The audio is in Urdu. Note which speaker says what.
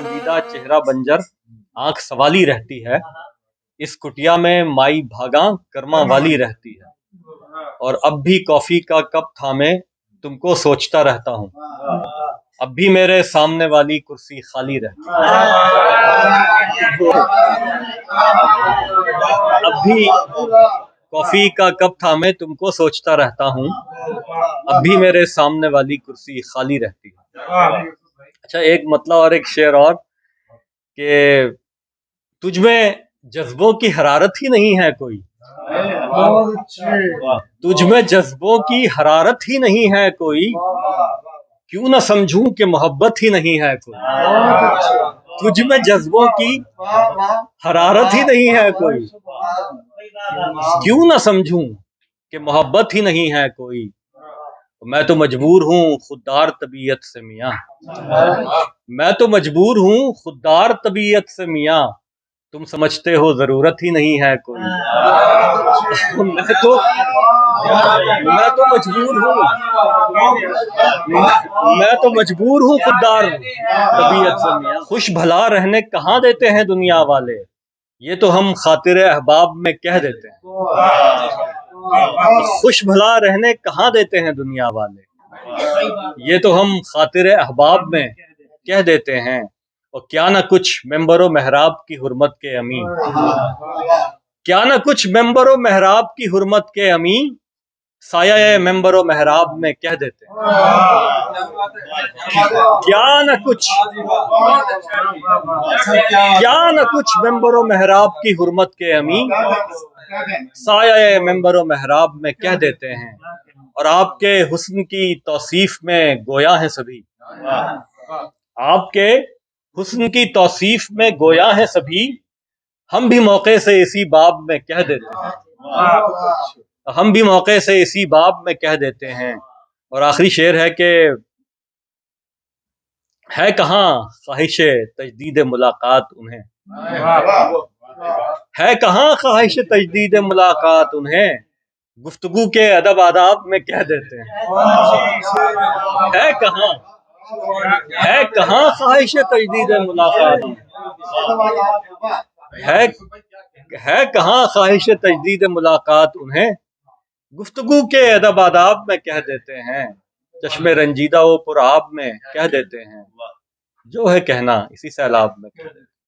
Speaker 1: رنجیدہ چہرہ بنجر آنکھ سوالی رہتی ہے، اس کٹیا میں مائی بھاگاں کرما والی رہتی ہے، اور اب بھی کافی کا کپ تھامے تم کو سوچتا رہتا ہوں، اب بھی میرے سامنے والی کرسی خالی رہتی ہے۔ اب بھی کافی کا کپ تھامے تم کو سوچتا رہتا ہوں، اب بھی میرے سامنے والی کرسی خالی رہتی ہے۔ اچھا، ایک مطلب اور ایک شعر اور کہ تجھ میں جذبوں کی حرارت ہی نہیں ہے کوئی، تجھ میں جذبوں کی حرارت ہی نہیں ہے کوئی، کیوں نہ سمجھوں کہ محبت ہی نہیں ہے کوئی۔ تجھ میں جذبوں کی حرارت ہی نہیں ہے کوئی، کیوں نہ سمجھوں کہ محبت ہی نہیں ہے کوئی، میں تو مجبور ہوں خوددار طبیعت سے میاں، میں تو مجبور ہوں خوددار طبیعت سے میاں، تم سمجھتے ہو ضرورت ہی نہیں ہے کوئی۔ میں تو مجبور ہوں، میں تو مجبور ہوں خوددار طبیعت سے میاں، خوش بھلا رہنے کہاں دیتے ہیں دنیا والے، یہ تو ہم خاطر احباب میں کہہ دیتے ہیں۔ خوش بھلا رہنے کہاں دیتے ہیں دنیا والے، یہ تو ہم خاطر احباب میں کہہ دیتے ہیں، اور کیا نہ کچھ ممبر و محراب کی حرمت کے امین، کیا نہ کچھ ممبر و محراب کی حرمت کے امین، سایہ ممبر و محراب میں کہہ دیتے ہیں۔ کیا نہ کچھ ممبر و محراب کی حرمت کے امین، سایہ ممبر و محراب میں کہہ دیتے ہیں، اور آپ کے حسن کی توصیف میں گویا ہیں سبھی، آپ کے حسن کی توصیف میں گویا ہیں سبھی، ہم بھی موقع سے اسی باب میں کہہ دیتے ہیں، ہم بھی موقع سے اسی باب میں کہہ دیتے ہیں۔ اور آخری شعر ہے کہ ہے کہاں خواہش تجدید ملاقات انہیں، ہے کہاں خواہش تجدید ملاقات انہیں، گفتگو کے ادب آداب میں کہہ دیتے ہیں۔ ہے کہاں خواہش تجدید ملاقات، ہے کہاں خواہش تجدید ملاقات انہیں، گفتگو کے ادب آداب میں کہہ دیتے ہیں، چشم رنجیدہ و پر آب میں کہہ دیتے ہیں، جو ہے کہنا اسی سیلاب میں کہہ دیتے ہیں۔